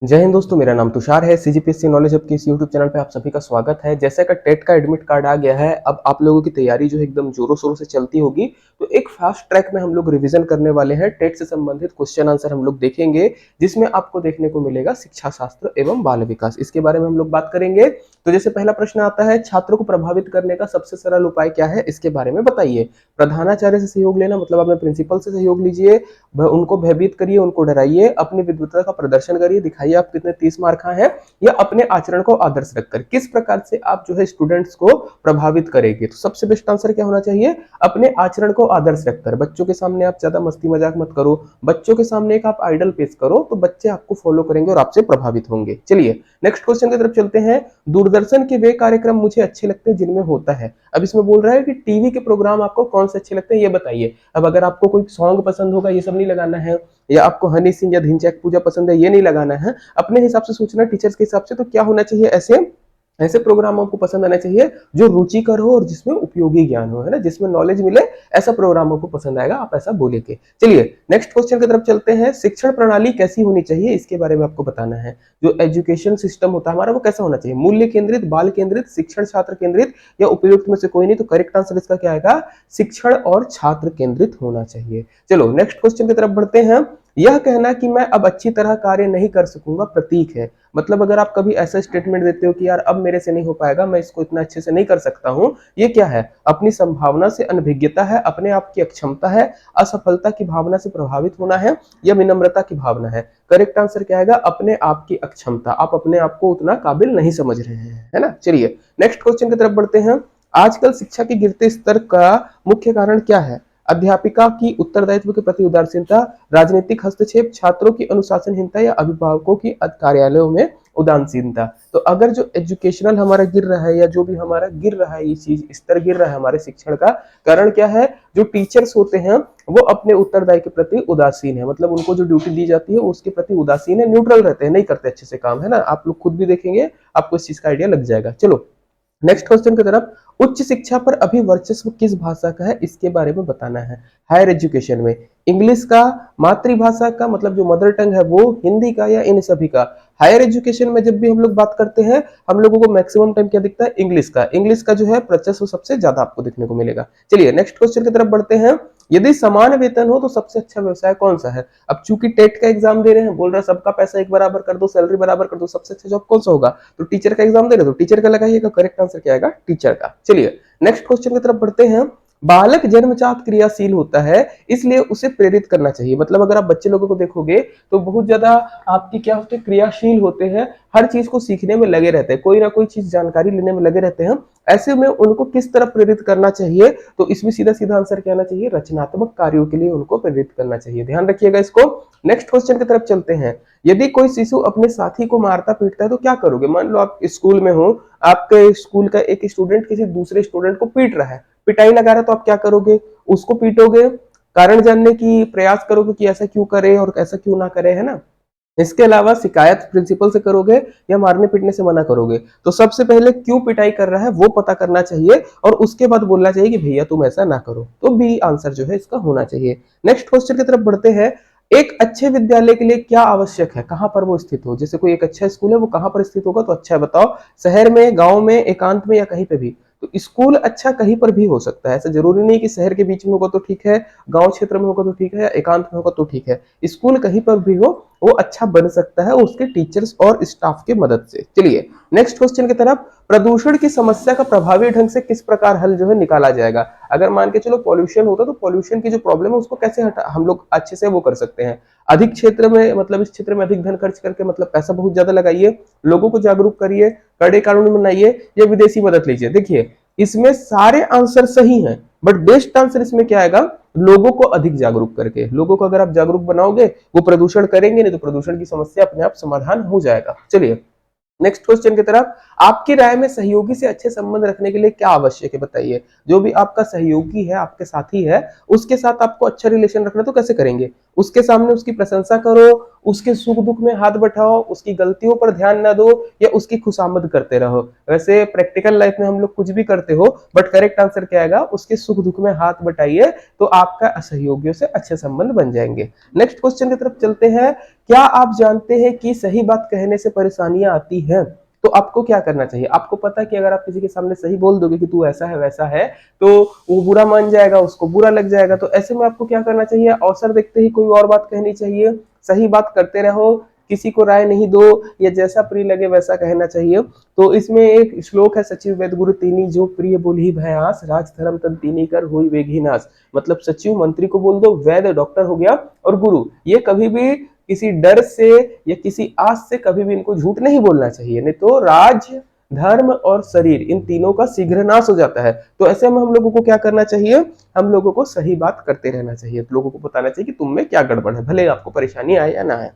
जय हिंद दोस्तों, मेरा नाम तुषार है। सीजीपीएससी नॉलेज हब के इस यूट्यूब चैनल पे आप सभी का स्वागत है। जैसे का टेट का एडमिट कार्ड आ गया है, अब आप लोगों की तैयारी जो है एकदम जोरों शोरों से चलती होगी। तो एक फास्ट ट्रैक में हम लोग रिवीजन करने वाले हैं। टेट से संबंधित क्वेश्चन आंसर हम लोग देखेंगे, जिसमें आपको देखने को मिलेगा शिक्षा शास्त्र एवं बाल विकास, इसके बारे में हम लोग बात करेंगे। तो जैसे पहला प्रश्न आता है, छात्रों को प्रभावित करने का सबसे सरल उपाय क्या है, इसके बारे में बताइए। प्रधानाचार्य से सहयोग लेना, मतलब अपने प्रिंसिपल से सहयोग लीजिए, उनको भयभीत करिए, उनको डराइए, अपनी विद्वता का प्रदर्शन करिए, दिखाइए आप कितने 30 मार्क हैं, या अपने आचरण को आदर्श रखकर किस प्रकार से आप जो है स्टूडेंट्स को प्रभावित करेंगे। तो सबसे बेस्ट आंसर क्या होना चाहिए, अपने आचरण को आदर्श रखकर। बच्चों के सामने आप ज्यादा मस्ती मजाक मत करो, बच्चों के सामने एक आप आइडल पेश करो, तो बच्चे आपको फॉलो करेंगे और आपसे प्रभावित होंगे। चलिए नेक्स्ट क्वेश्चन की तरफ चलते हैं। दूरदर्शन के वे कार्यक्रम मुझे अच्छे लगते हैं जिनमें होता है। अब इसमें बोल रहा है कि टीवी के प्रोग्राम आपको कौन से अच्छे लगते हैं, ये बताइए। अब अगर आपको कोई सॉन्ग पसंद होगा, ये सब नहीं लगाना है, या आपको हनी सिंह या धिनचैक पूजा पसंद है, ये नहीं लगाना है। अपने हिसाब से सोचना, टीचर्स के हिसाब से। तो क्या होना चाहिए, ऐसे ऐसे प्रोग्राम आपको पसंद आना चाहिए जो रुचिकर हो और जिसमें उपयोगी ज्ञान हो, है ना, जिसमें नॉलेज मिले। ऐसा प्रोग्राम आपको पसंद आएगा, आप ऐसा बोलेंगे। चलिए नेक्स्ट क्वेश्चन की तरफ चलते हैं। शिक्षण प्रणाली कैसी होनी चाहिए, इसके बारे में आपको बताना है। जो एजुकेशन सिस्टम होता है हमारा, वो कैसा होना चाहिए, मूल्य केंद्रित, बाल केंद्रित, शिक्षण छात्र केंद्रित, या उपयुक्त में से कोई नहीं। तो करेक्ट आंसर इसका क्या आएगा, शिक्षण और छात्र केंद्रित होना चाहिए। चलो नेक्स्ट क्वेश्चन की तरफ बढ़ते हैं। यह कहना कि मैं अब अच्छी तरह कार्य नहीं कर सकूंगा प्रतीक है। मतलब अगर आप कभी ऐसा स्टेटमेंट देते हो कि यार अब मेरे से नहीं हो पाएगा, मैं इसको इतना अच्छे से नहीं कर सकता हूं, ये क्या है, अपनी संभावना से अनभिज्ञता है, अपने आप की अक्षमता है, असफलता की भावना से प्रभावित होना है, या विनम्रता की भावना है। करेक्ट आंसर क्या आएगा, अपने आप की अक्षमता, आप अपने आप को उतना काबिल नहीं समझ रहे हैं, है ना। चलिए नेक्स्ट क्वेश्चन की तरफ बढ़ते हैं। आजकल शिक्षा के गिरते स्तर का मुख्य कारण क्या है। अध्यापिका की उत्तरदायित्व के प्रति उदासीनता, राजनीतिक हस्तक्षेप, छात्रों की अनुशासनहीनता, या अभिभावकों की कार्यालयों में उदासीनता। तो अगर जो एजुकेशनल हमारा गिर रहा है, या जो भी हमारा गिर रहा है, ये चीज स्तर गिर रहा है हमारे शिक्षण का, कारण क्या है, जो टीचर्स होते हैं वो अपने उत्तरदायी के प्रति उदासीन है। मतलब उनको जो ड्यूटी दी जाती है उसके प्रति उदासीन है, न्यूट्रल रहते हैं, नहीं करते अच्छे से काम, है ना। आप लोग खुद भी देखेंगे, आपको इस चीज का आइडिया लग जाएगा। चलो नेक्स्ट क्वेश्चन की तरफ। उच्च शिक्षा पर अभी वर्चस्व किस भाषा का है, इसके बारे में बताना है। हायर एजुकेशन में इंग्लिश का, मातृभाषा का, मतलब जो मदर टंग है वो, हिंदी का, या इन सभी का। हायर एजुकेशन में जब भी हम लोग बात करते हैं, हम लोगों को मैक्सिमम टाइम क्या दिखता है, इंग्लिश का। इंग्लिश का जो है वर्चस्व सबसे ज्यादा आपको देखने को मिलेगा। चलिए नेक्स्ट क्वेश्चन की तरफ बढ़ते हैं। यदि समान वेतन हो तो सबसे अच्छा व्यवसाय कौन सा है। अब चूंकि टेट का एग्जाम दे रहे हैं, बोल रहा है सबका पैसा एक बराबर कर दो, सैलरी बराबर कर दो, सबसे अच्छा जॉब कौन सा होगा। तो टीचर का एग्जाम दे रहे हो तो टीचर का लगाइएगा, करेक्ट आंसर क्या आएगा, टीचर का। चलिए नेक्स्ट क्वेश्चन की तरफ बढ़ते हैं। बालक जन्मजात क्रियाशील होता है, इसलिए उसे प्रेरित करना चाहिए। मतलब अगर आप बच्चे लोगों को देखोगे तो बहुत ज्यादा आपकी क्या होते हैं, क्रियाशील होते हैं, हर चीज को सीखने में लगे रहते हैं, कोई ना कोई चीज जानकारी लेने में लगे रहते हैं। ऐसे में उनको किस तरफ प्रेरित करना चाहिए, तो इसमें सीधा सीधा आंसर क्या आना चाहिए, रचनात्मक कार्यों के लिए उनको प्रेरित करना चाहिए। ध्यान रखिएगा इसको। नेक्स्ट क्वेश्चन की तरफ चलते हैं। यदि कोई शिशु अपने साथी को मारता पीटता है तो क्या करोगे। मान लो आप स्कूल में हो, आपके स्कूल का एक स्टूडेंट किसी दूसरे स्टूडेंट को पीट रहा है, पिटाई लगा रहा है, तो आप क्या करोगे, उसको पीटोगे, कारण जानने की प्रयास करोगे कि ऐसा क्यों करे और ऐसा क्यों ना करे, है ना। इसके अलावा शिकायत प्रिंसिपल से करोगे या मारने पीटने से मना करोगे। तो सबसे पहले क्यों पिटाई कर रहा है वो पता करना चाहिए, और उसके बाद बोलना चाहिए कि भैया तुम ऐसा ना करो। तो बी आंसर जो है इसका होना चाहिए। नेक्स्ट क्वेश्चन की तरफ बढ़ते हैं। एक अच्छे विद्यालय के लिए क्या आवश्यक है, कहां पर वो स्थित हो। जैसे कोई एक अच्छा स्कूल है, वो कहां पर स्थित होगा, तो अच्छा है बताओ, शहर में, गांव में, एकांत में, या कहीं पे भी। तो स्कूल अच्छा कहीं पर भी हो सकता है, ऐसा जरूरी नहीं कि शहर के बीच में होगा तो ठीक है, गांव क्षेत्र में होगा तो ठीक है, या एकांत में होगा तो ठीक है। स्कूल कहीं पर भी हो वो अच्छा बन सकता है उसके टीचर्स और स्टाफ की मदद से। चलिए नेक्स्ट क्वेश्चन की तरफ। प्रदूषण की समस्या का प्रभावी ढंग से किस प्रकार हल जो है निकाला जाएगा। अगर मान के चलो पॉल्यूशन होता तो पॉल्यूशन की जो प्रॉब्लम है उसको कैसे हम लोग अच्छे से वो कर सकते हैं। अधिक क्षेत्र में, मतलब इस क्षेत्र में अधिक धन खर्च करके, मतलब पैसा बहुत ज्यादा लगाइए, लोगों को जागरूक करिए, कड़े कानून बनाइए, या विदेशी मदद लीजिए। देखिए इसमें सारे आंसर सही हैं, बट बेस्ट आंसर इसमें क्या आएगा, लोगों को अधिक जागरूक करके। लोगों को अगर आप जागरूक बनाओगे, वो प्रदूषण करेंगे नहीं, तो प्रदूषण की समस्या अपने आप समाधान हो जाएगा। चलिए नेक्स्ट क्वेश्चन की तरफ। आपकी राय में सहयोगी से अच्छे संबंध रखने के लिए क्या आवश्यक है, बताइए। जो भी आपका सहयोगी है, आपके साथी है, उसके साथ आपको अच्छा रिलेशन रखना, तो कैसे करेंगे, उसके सामने उसकी प्रशंसा करो, उसके सुख दुख में हाथ बटाओ, उसकी गलतियों पर ध्यान न दो, या उसकी खुशामद करते रहो। वैसे प्रैक्टिकल लाइफ में हम लोग कुछ भी करते हो, बट करेक्ट आंसर क्या आएगा, उसके सुख दुख में हाथ बटाइए, तो आपका सहयोगियों से अच्छे संबंध बन जाएंगे। नेक्स्ट क्वेश्चन की तरफ चलते हैं। क्या आप जानते हैं कि सही बात कहने से परेशानियां आती हैं? तो आपको क्या करना चाहिए? आपको पता है कि अगर आप किसी के सामने सही बोल दोगे कि तू ऐसा है वैसा है, तो वो बुरा मान जाएगा, उसको बुरा लग जाएगा। तो ऐसे में आपको क्या करना चाहिए? अवसर देखते ही कोई और बात कहनी चाहिए, सही बात करते रहो, किसी को राय नहीं दो, या जैसा प्रिय लगे वैसा कहना चाहिए। तो इसमें एक श्लोक है, सचिव वेद गुरु तीनी जो प्रिय बोली भयास, राज धर्म तन तीनी कर हुई वेगी नाश। मतलब सचिव मंत्री को बोल दो, वैद डॉक्टर हो गया, और गुरु, ये कभी भी किसी डर से या किसी आस से कभी भी इनको झूठ नहीं बोलना चाहिए, नहीं तो राज, धर्म और शरीर, इन तीनों का शीघ्र नाश हो जाता है। तो ऐसे में हम लोगों को क्या करना चाहिए? हम लोगों को सही बात करते रहना चाहिए, तो लोगों को बताना चाहिए कि तुम में क्या गड़बड़ है, भले आपको परेशानी आए या ना आए।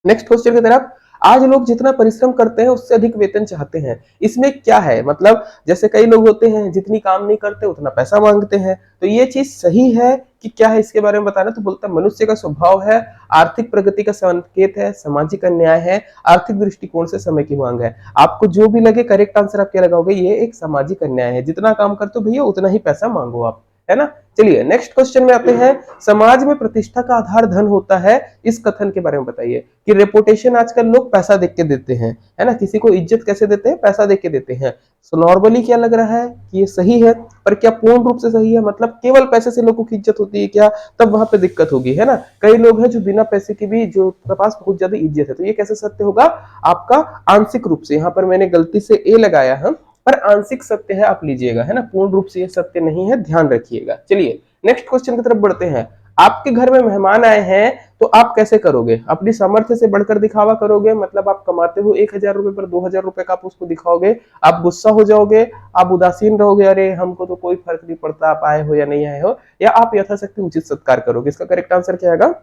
नेक्स्ट क्वेश्चन की तरफ, आज लोग जितना परिश्रम करते हैं उससे अधिक वेतन चाहते हैं, इसमें क्या है? मतलब जैसे कई लोग होते हैं जितनी काम नहीं करते उतना पैसा मांगते हैं, तो ये चीज सही है कि क्या है, इसके बारे में बताना। तो बोलता है मनुष्य का स्वभाव है, आर्थिक प्रगति का संकेत है, सामाजिक अन्याय है, आर्थिक दृष्टिकोण से समय की मांग है। आपको जो भी लगे करेक्ट आंसर आप क्या लगाओगे? ये एक सामाजिक अन्याय है, जितना काम करते हो भैया उतना ही पैसा मांगो आप, है ना। चलिए नेक्स्ट क्वेश्चन में आते हैं, समाज में प्रतिष्ठा का आधार धन होता है, इस कथन के बारे में बताइए। कि रेपुटेशन आजकल लोग पैसा देख के देते हैं, है ना। किसी को इज्जत कैसे देते हैं? पैसा देख के देते हैं। तो नॉर्मली क्या लग रहा है कि ये सही है, पर क्या पूर्ण रूप से सही है? मतलब केवल पैसे से लोगों की इज्जत होती है क्या? तब वहां पे दिक्कत होगी, है ना। कई लोग हैं जो बिना पैसे के भी, जो पास बहुत ज्यादा इज्जत है, तो ये कैसे सत्य होगा? आपका आंशिक रूप से, यहाँ पर मैंने गलती से ए लगाया है, पर आंशिक सत्य है, आप लीजिएगा, है ना। पूर्ण रूप से ये सत्य नहीं है, ध्यान रखिएगा। चलिए नेक्स्ट क्वेश्चन की तरफ बढ़ते हैं। आपके घर में मेहमान आए हैं तो आप कैसे करोगे? अपनी सामर्थ्य से बढ़कर दिखावा करोगे, मतलब आप कमाते हो 1,000 रुपए पर 2,000 रुपए का आप उसको दिखाओगे, आप गुस्सा हो जाओगे, आप उदासीन रहोगे, अरे हमको तो कोई फर्क नहीं पड़ता आप आए हो या नहीं आए हो, या आप यथाशक्ति उचित सत्कार करोगे? इसका करेक्ट आंसर क्या आएगा?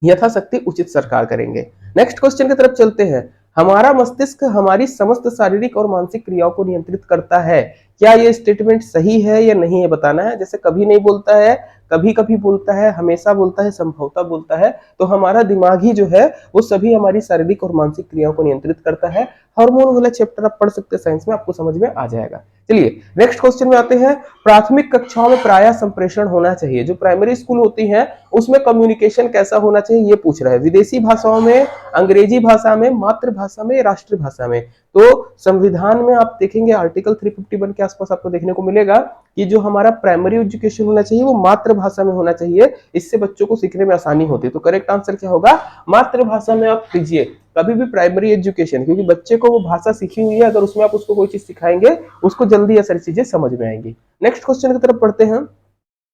यथाशक्ति उचित सत्कार करेंगे। नेक्स्ट क्वेश्चन की तरफ चलते हैं। हमारा मस्तिष्क हमारी समस्त शारीरिक और मानसिक क्रियाओं को नियंत्रित करता है, क्या ये स्टेटमेंट सही है या नहीं है बताना है। जैसे कभी नहीं बोलता है, कभी कभी बोलता है, हमेशा बोलता है, संभवतः बोलता है। तो हमारा दिमाग ही जो है वो सभी हमारी शारीरिक और मानसिक क्रियाओं को नियंत्रित करता है। हार्मोन वाला चैप्टर आप पढ़ सकते हैं साइंस में, आपको समझ में आ जाएगा। चलिए नेक्स्ट क्वेश्चन में आते हैं। प्राथमिक कक्षाओं में प्रायः संप्रेषण होना चाहिए, जो प्राइमरी स्कूल होती है उसमें कम्युनिकेशन कैसा होना चाहिए ये पूछ रहा है। विदेशी भाषाओं में, अंग्रेजी भाषा में, मातृभाषा में, राष्ट्रभाषा में। तो संविधान में आप देखेंगे आर्टिकल 351 के आसपास आपको देखने को मिलेगा कि जो हमारा प्राइमरी एजुकेशन होना चाहिए वो मातृभाषा में होना चाहिए, इससे बच्चों को सीखने में आसानी होती है। तो करेक्ट आंसर क्या होगा? मातृभाषा में आप कीजिए कभी भी प्राइमरी एजुकेशन, क्योंकि बच्चे को वो भाषा सीखी हुई है, अगर उसमें आप उसको कोई चीज सिखाएंगे उसको जल्दी ये सारी चीजें समझ में आएंगी। नेक्स्ट क्वेश्चन की तरफ पढ़ते हैं।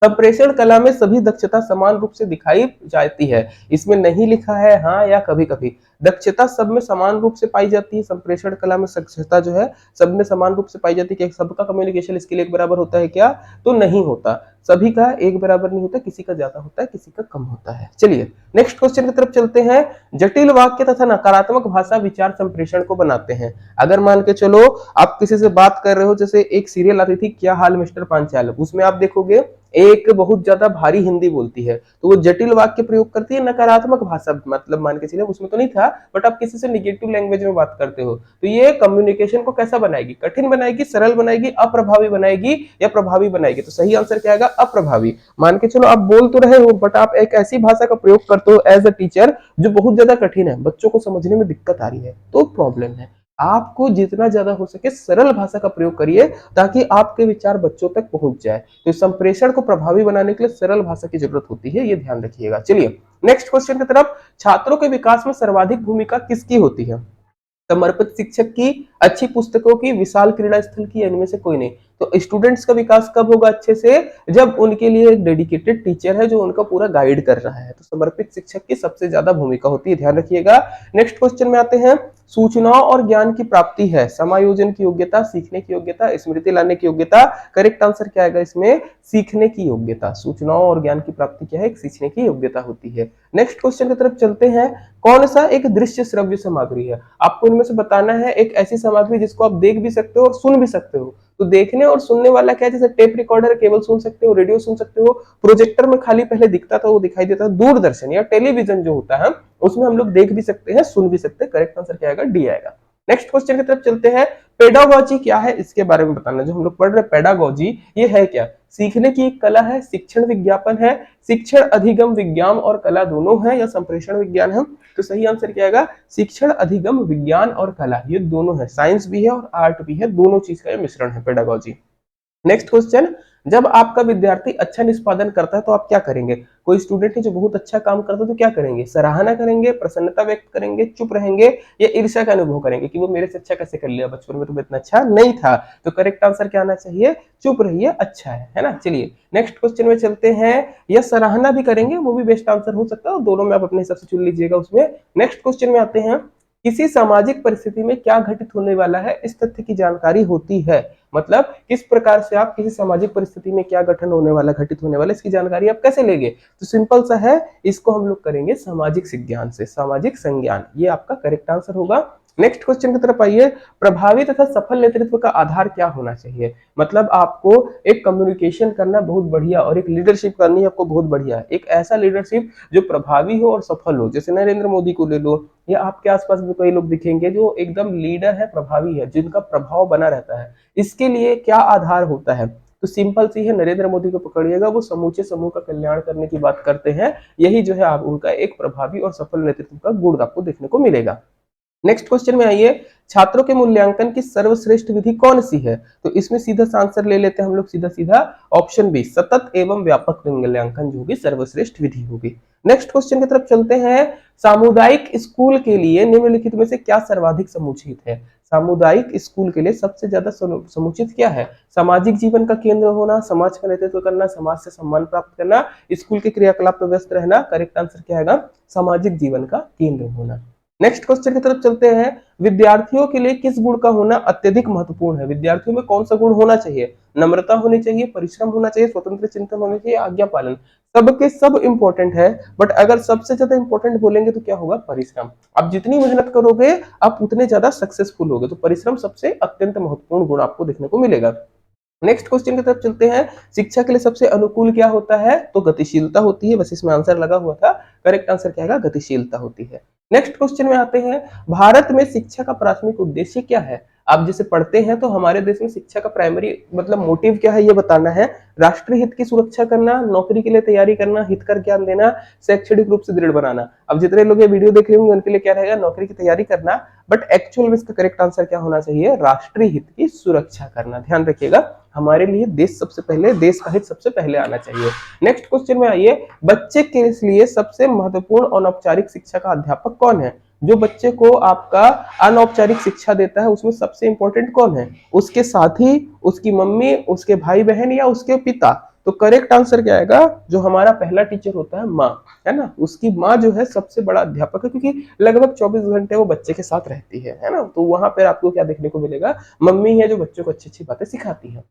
संप्रेषण कला में सभी दक्षता समान रूप से दिखाई जाती है, इसमें नहीं लिखा है हाँ या कभी कभी। दक्षता सब में समान रूप से पाई जाती है, संप्रेषण कला में दक्षता जो है सब में समान रूप से पाई जाती है। क्या सबका कम्युनिकेशन स्किल एक बराबर होता है क्या? तो नहीं होता, सभी का एक बराबर नहीं होता, किसी का ज्यादा होता है, किसी का कम होता है। चलिए नेक्स्ट क्वेश्चन की तरफ चलते हैं। जटिल वाक्य तथा नकारात्मक भाषा विचार संप्रेषण को बनाते हैं। अगर मान के चलो आप किसी से बात कर रहे हो, जैसे एक सीरियल आती थी क्या हाल मिस्टर पांचाल, उसमें आप देखोगे एक बहुत ज्यादा भारी हिंदी बोलती है, तो वो जटिल वाक्य प्रयोग करती है, नकारात्मक भाषा, मतलब मान के चलिए उसमें तो नहीं था, बट आप किसी से निगेटिव लैंग्वेज में बात करते हो, तो ये कम्युनिकेशन को कैसा बनाएगी? कठिन बनाएगी, सरल बनाएगी, अप्रभावी बनाएगी या प्रभावी बनाएगी? तो सही आंसर क्या आएगा? अप्रभावी। मान के चलो आप बोल तो रहे हो बट आप एक ऐसी भाषा का प्रयोग करते हो एज अ टीचर जो बहुत ज्यादा कठिन है, बच्चों को समझने में दिक्कत आ रही है, तो प्रॉब्लम है। आपको जितना ज्यादा हो सके सरल भाषा का प्रयोग करिए ताकि आपके विचार बच्चों तक पहुंच जाए। तो संप्रेषण को प्रभावी बनाने के लिए सरल भाषा की जरूरत होती है, ये ध्यान रखिएगा। चलिए नेक्स्ट क्वेश्चन की तरफ। छात्रों के विकास में सर्वाधिक भूमिका किसकी होती है? समर्पित शिक्षक की, अच्छी पुस्तकों की, विशाल क्रीड़ा स्थल की, इनमें से कोई नहीं। तो स्टूडेंट्स का विकास कब होगा अच्छे से? जब उनके लिए एक डेडिकेटेड टीचर है जो उनका पूरा गाइड कर रहा है। तो समर्पित शिक्षक की सबसे ज्यादा भूमिका होती है, ध्यान रखिएगा। नेक्स्ट क्वेश्चन में आते हैं। सूचनाओं और ज्ञान की प्राप्ति है समायोजन की योग्यता, सीखने की योग्यता, स्मृति लाने की योग्यता। करेक्ट आंसर क्या आएगा इसमें? सीखने की योग्यता। सूचनाओं और ज्ञान की प्राप्ति क्या है? एक सीखने की योग्यता होती है। नेक्स्ट क्वेश्चन की तरफ चलते हैं। कौन सा एक दृश्य श्रव्य सामग्री है? आपको इनमें से बताना है एक ऐसी सामग्री जिसको आप देख भी सकते हो और सुन भी सकते हो। तो देखने और सुनने वाला क्या है? जैसे टेप रिकॉर्डर केवल सुन सकते हो, रेडियो सुन सकते हो, प्रोजेक्टर में खाली पहले दिखता था वो दिखाई देता है, दूरदर्शन या टेलीविजन जो होता है उसमें हम लोग देख भी सकते हैं, सुन भी सकते हैं। करेक्ट आंसर क्या आएगा? डी आएगा। नेक्स्ट क्वेश्चन की तरफ चलते हैं। पेडागोजी क्या है इसके बारे में बताना। जो हम लोग पढ़ रहे हैं पेडागोजी, ये है क्या? सीखने की एक कला है, शिक्षण विज्ञापन है, शिक्षण अधिगम विज्ञान और कला दोनों है, या संप्रेषण विज्ञान है? तो सही आंसर क्या आएगा, शिक्षण, अधिगम, विज्ञान और कला, ये दोनों है, साइंस भी है और आर्ट भी है, दोनों चीज का ये मिश्रण है पेडागोजी। नेक्स्ट क्वेश्चन, जब आपका विद्यार्थी अच्छा निष्पादन करता है तो आप क्या करेंगे? कोई स्टूडेंट है जो बहुत अच्छा काम करता है तो क्या करेंगे? सराहना करेंगे, प्रसन्नता व्यक्त करेंगे, चुप रहेंगे या ईर्ष्या का अनुभव करेंगे कि वो मेरे से अच्छा कैसे कर लिया, बचपन में तो इतना अच्छा नहीं था। तो करेक्ट आंसर क्या आना चाहिए? चुप रहिए, अच्छा है ना। चलिए नेक्स्ट क्वेश्चन में चलते हैं। या सराहना भी करेंगे, वो भी बेस्ट आंसर हो सकता है, दोनों में आप अपने हिसाब से चुन लीजिएगा उसमें। नेक्स्ट क्वेश्चन में आते हैं, किसी सामाजिक परिस्थिति में क्या घटित होने वाला है इस तथ्य की जानकारी होती है। मतलब किस प्रकार से आप किसी सामाजिक परिस्थिति में क्या गठन होने वाला, घटित होने वाला, इसकी जानकारी आप कैसे लेंगे? तो सिंपल सा है, इसको हम लोग करेंगे सामाजिक विज्ञान से, सामाजिक संज्ञान, ये आपका करेक्ट आंसर होगा। नेक्स्ट क्वेश्चन की तरफ आइए, प्रभावी तथा सफल नेतृत्व का आधार क्या होना चाहिए? मतलब आपको एक कम्युनिकेशन करना बहुत बढ़िया और एक लीडरशिप करनी है आपको बहुत बढ़िया, एक ऐसा लीडरशिप जो प्रभावी हो और सफल हो। जैसे नरेंद्र मोदी को ले लो, या आपके आसपास भी कई लोग दिखेंगे जो एकदम लीडर है, प्रभावी है, जिनका प्रभाव बना रहता है। इसके लिए क्या आधार होता है? तो सिंपल सी है, नरेंद्र मोदी को पकड़िएगा, वो समूचे समूह का कल्याण करने की बात करते हैं। यही जो है आप उनका एक प्रभावी और सफल नेतृत्व का गुण आपको देखने को मिलेगा। नेक्स्ट क्वेश्चन में आइए, छात्रों के मूल्यांकन की सर्वश्रेष्ठ विधि कौन सी है? तो इसमें सीधा सा आंसर ले लेते हैं हम लोग, सीधा सीधा ऑप्शन बी, सतत एवं व्यापक मूल्यांकन जो होगी सर्वश्रेष्ठ विधि होगी। नेक्स्ट क्वेश्चन की तरफ चलते हैं, सामुदायिक स्कूल के लिए निम्नलिखित में से क्या सर्वाधिक समुचित है? सामुदायिक स्कूल के लिए सबसे ज्यादा समुचित क्या है? सामाजिक जीवन का केंद्र होना, समाज का नेतृत्व करना, समाज से सम्मान प्राप्त करना, स्कूल के क्रियाकलाप में व्यस्त रहना। करेक्ट आंसर क्या आएगा? सामाजिक जीवन का केंद्र होना। नेक्स्ट क्वेश्चन की तरफ चलते हैं, विद्यार्थियों के लिए किस गुण का होना अत्यधिक महत्वपूर्ण है? विद्यार्थियों में कौन सा गुण होना चाहिए? नम्रता होनी चाहिए, परिश्रम होना चाहिए, स्वतंत्र चिंतन होना चाहिए, आज्ञा पालन। सबके सब इंपॉर्टेंट है, बट अगर सबसे ज्यादा इंपॉर्टेंट बोलेंगे तो क्या होगा? परिश्रम। आप जितनी मेहनत करोगे आप उतने ज्यादा सक्सेसफुल होगे, तो परिश्रम सबसे अत्यंत महत्वपूर्ण गुण आपको देखने को मिलेगा। नेक्स्ट क्वेश्चन की तरफ चलते हैं, शिक्षा के लिए सबसे अनुकूल क्या होता है? तो गतिशीलता होती है, बस इसमें आंसर लगा हुआ था। करेक्ट आंसर क्या है? गतिशीलता होती है। नेक्स्ट क्वेश्चन में आते हैं, भारत में शिक्षा का प्राथमिक उद्देश्य क्या है? आप जैसे पढ़ते हैं तो हमारे देश में शिक्षा का प्राइमरी मतलब मोटिव क्या है ये बताना है। राष्ट्रीय हित की सुरक्षा करना, नौकरी के लिए तैयारी करना, हितकर ज्ञान देना, शैक्षणिक रूप से दृढ़ बनाना। अब जितने लोग ये वीडियो देख रहे होंगे उनके लिए क्या रहेगा? नौकरी की तैयारी करना, बट एक्चुअल में इसका करेक्ट आंसर क्या होना चाहिए? राष्ट्रीय हित की सुरक्षा करना। ध्यान रखिएगा, हमारे लिए देश सबसे पहले, देश का हित सबसे पहले आना चाहिए। नेक्स्ट क्वेश्चन में आइए, बच्चे के लिए सबसे महत्वपूर्ण अनौपचारिक शिक्षा का अध्यापक कौन है? जो बच्चे को आपका अनौपचारिक शिक्षा देता है उसमें सबसे इंपॉर्टेंट कौन है? उसके साथी, उसकी मम्मी, उसके भाई बहन या उसके पिता? तो करेक्ट आंसर क्या आएगा? जो हमारा पहला टीचर होता है माँ, है ना, उसकी माँ जो है सबसे बड़ा अध्यापक है, क्योंकि लगभग 24 घंटे वो बच्चे के साथ रहती है ना। तो वहां पर आपको क्या देखने को मिलेगा? मम्मी है जो बच्चों को अच्छी अच्छी बातें सिखाती है।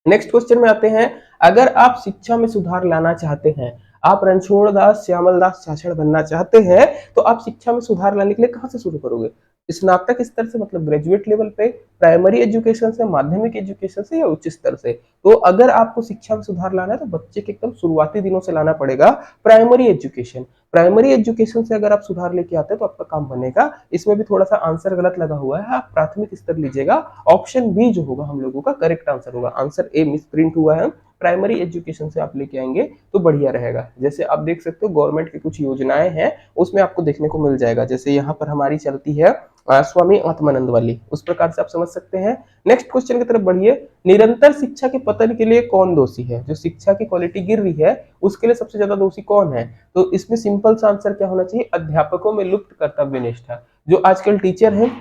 नेक्स्ट क्वेश्चन में आते हैं, अगर आप शिक्षा में सुधार लाना चाहते हैं, आप रणछोड़ दास, श्यामल दास छाछड़ बनना चाहते हैं, तो आप शिक्षा में सुधार लाने के लिए कहां से शुरू करोगे? स्नातक स्तर से, मतलब ग्रेजुएट लेवल पे, प्राइमरी एजुकेशन से, माध्यमिक एजुकेशन से या उच्च स्तर से? तो अगर आपको शिक्षा में सुधार लाना है तो बच्चे के एकदम शुरुआती दिनों से लाना पड़ेगा प्राइमरी एजुकेशन। प्राइमरी एजुकेशन से अगर आप सुधार लेके आते हैं तो आपका काम बनेगा। इसमें भी थोड़ा सा आंसर गलत लगा हुआ है, आप प्राथमिक स्तर लीजिएगा। ऑप्शन बी जो होगा हम लोगों का करेक्ट आंसर होगा। आंसर ए मिस प्रिंट हुआ है, प्राइमरी एजुकेशन से आप लेके आएंगे तो बढ़िया रहेगा। जैसे आप देख सकते हो गवर्नमेंट की कुछ योजनाएं हैं उसमें आपको देखने को मिल जाएगा, जैसे यहाँ पर हमारी चलती है स्वामी आत्मानंद वाली, उस प्रकार से आप समझ सकते हैं। नेक्स्ट क्वेश्चन की तरफ बढ़िए, निरंतर शिक्षा के पतन के लिए कौन दोषी है? जो शिक्षा की क्वालिटी गिर रही है उसके लिए सबसे ज्यादा दोषी कौन है? तो इसमें सिंपल सा आंसर क्या होना चाहिए? अध्यापकों में लुप्त कर्तव्य निष्ठा। जो आजकल टीचर है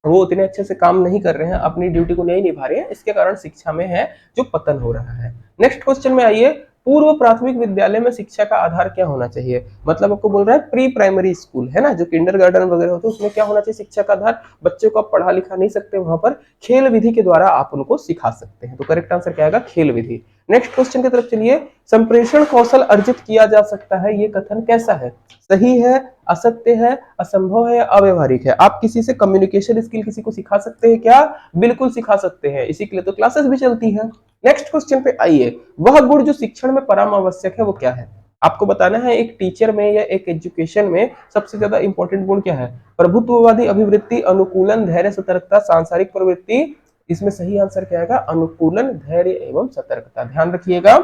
वो उतने अच्छे से काम नहीं कर रहे हैं, अपनी ड्यूटी को नहीं निभा रहे हैं, इसके कारण शिक्षा में है जो पतन हो रहा है। नेक्स्ट क्वेश्चन में आइए, पूर्व प्राथमिक विद्यालय में शिक्षा का आधार क्या होना चाहिए? मतलब आपको बोल रहा है प्री प्राइमरी स्कूल, है ना, जो किंडरगार्टन वगैरह होते हैं उसमें क्या होना चाहिए शिक्षा का आधार? बच्चे को आप पढ़ा लिखा नहीं सकते, वहां पर खेल विधि के द्वारा आप उनको सिखा सकते हैं। तो करेक्ट आंसर क्या आएगा? खेल विधि। नेक्स्ट क्वेश्चन की तरफ चलिए, संप्रेषण कौशल अर्जित किया जा सकता है, ये कथन कैसा है? सही है, असत्य है, असंभव है, अव्यवहारिक है? आप किसी से कम्युनिकेशन स्किल किसी को सिखा सकते हैं क्या? बिल्कुल सिखा सकते हैं, इसी के लिए तो क्लासेस भी चलती है। नेक्स्ट क्वेश्चन पे आइए, वह गुण जो शिक्षण में परम आवश्यक है वो क्या है? आपको बताना है एक टीचर में या एक एजुकेशन में सबसे ज्यादा इंपॉर्टेंट गुण क्या है? प्रभुत्ववादी अभिवृत्ति, अनुकूलन, धैर्य, सतर्कता, सांसारिक प्रवृत्ति। इसमें सही आंसर क्या आएगा? अनुकूलन, धैर्य एवं सतर्कता। ध्यान रखिएगा।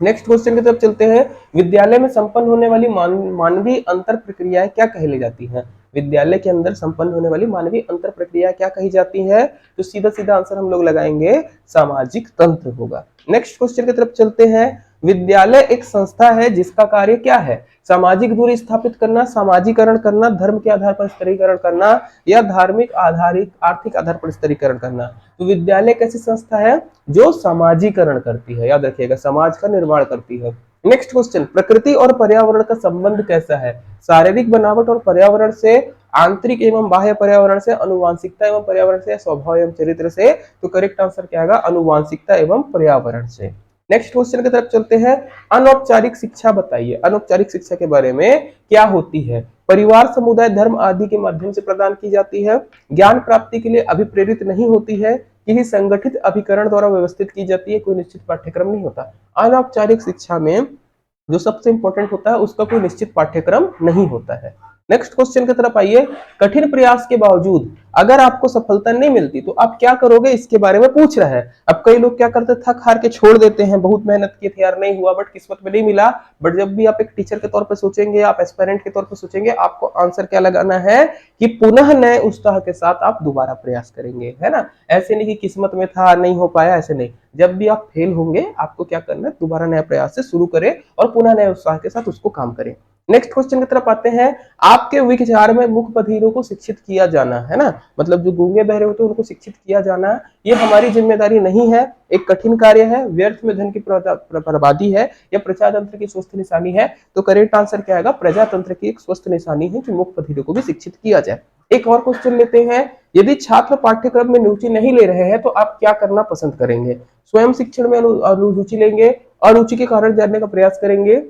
नेक्स्ट क्वेश्चन की तरफ चलते हैं। विद्यालय में संपन्न होने वाली मानवीय अंतर प्रक्रियाएं क्या कहली जाती हैं? विद्यालय के अंदर संपन्न होने वाली मानवीय अंतर प्रक्रिया क्या कही जाती है? तो सीधा सीधा आंसर हम लोग लगाएंगे सामाजिक तंत्र होगा। नेक्स्ट क्वेश्चन की तरफ चलते हैं। विद्यालय एक संस्था है जिसका कार्य क्या है? सामाजिक दूरी स्थापित करना, सामाजिकरण करना, धर्म के आधार पर स्तरीकरण करना, या धार्मिक आधारित आर्थिक आधार पर स्तरीकरण करना। तो विद्यालय एक ऐसी संस्था है जो सामाजिकरण करती है, याद रखिएगा, समाज का निर्माण करती है। नेक्स्ट क्वेश्चन, प्रकृति और पर्यावरण का संबंध कैसा है? शारीरिक बनावट और पर्यावरण से, आंतरिक एवं बाह्य पर्यावरण से, अनुवांशिकता एवं पर्यावरण से, स्वभाव एवं चरित्र से। तो करेक्ट आंसर क्या आएगा? अनुवांशिकता एवं पर्यावरण से। नेक्स्ट क्वेश्चन की तरफ चलते हैं। अनौपचारिक शिक्षा बताइए। अनौपचारिक शिक्षा के बारे में क्या होती है? परिवार, समुदाय, धर्म आदि के माध्यम से प्रदान की जाती है, ज्ञान प्राप्ति के लिए अभिप्रेरित नहीं होती है, किसी संगठित अभिकरण द्वारा व्यवस्थित की जाती है, कोई निश्चित पाठ्यक्रम नहीं होता। अनौपचारिक शिक्षा में जो सबसे इंपॉर्टेंट होता है उसका कोई निश्चित पाठ्यक्रम नहीं होता है। नेक्स्ट क्वेश्चन की तरफ आइए। कठिन प्रयास के बावजूद अगर आपको सफलता नहीं मिलती तो आप क्या करोगे, इसके बारे में पूछ रहा है। अब कई लोग क्या करते, थक हार के छोड़ देते हैं, बहुत मेहनत की थी यार, नहीं हुआ, बट किस्मत में नहीं मिला। बट जब भी आप एक टीचर के तौर पर सोचेंगे, आप एस्पिरेंट के तौर पर सोचेंगे, आपको आंसर क्या लगाना है कि पुनः नए उत्साह के साथ आप दोबारा प्रयास करेंगे, है ना। ऐसे नहीं कि किस्मत में था नहीं हो पाया, ऐसे नहीं। जब भी आप फेल होंगे आपको क्या करना है, दोबारा नया प्रयास से शुरू करें और पुनः नए उत्साह के साथ उसको काम करें। नेक्स्ट क्वेश्चन की तरफ आते हैं। आपके विचार में मूक बधिरों को शिक्षित किया जाना, है ना, मतलब जो गूंगे बहरे होते हैं उनको शिक्षित किया जाना, ये हमारी जिम्मेदारी नहीं है, एक कठिन कार्य है, व्यर्थ में धन की बर्बादी है, या प्रजातंत्र की स्वस्थ निशानी है। तो करेक्ट आंसर क्या आएगा? प्रजातंत्र की एक स्वस्थ निशानी है कि मूक बधिरों को भी शिक्षित किया जाए। एक और क्वेश्चन लेते हैं। यदि छात्र पाठ्यक्रम में रुचि नहीं ले रहे हैं तो आप क्या करना पसंद करेंगे? स्वयं शिक्षण में रुचि लेंगे, अरुचि के कारण जानने का प्रयास करेंगे,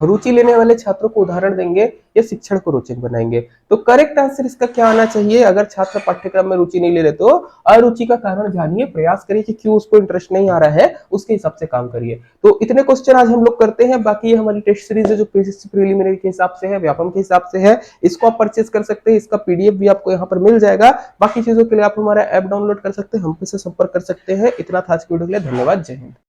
रुचि लेने वाले छात्रों को उदाहरण देंगे, या शिक्षण को रोचक बनाएंगे। तो करेक्ट आंसर इसका क्या आना चाहिए? अगर छात्र पाठ्यक्रम में रुचि नहीं ले रहे तो अरुचि का कारण जानिए, प्रयास करिए कि क्यों उसको इंटरेस्ट नहीं आ रहा है, उसके हिसाब से काम करिए। तो इतने क्वेश्चन आज हम लोग करते हैं। बाकी ये हमारी टेस्ट सीरीज है जो पीसीसी प्रीलिमिनरी के हिसाब से है, व्यापम के हिसाब से है, इसको आप परचेज कर सकते हैं, इसका पीडीएफ भी आपको यहाँ पर मिल जाएगा। बाकी चीजों के लिए आप हमारा ऐप डाउनलोड कर सकते हैं, हमसे संपर्क कर सकते हैं। इतना था आज की वीडियो के लिए, धन्यवाद, जय हिंद।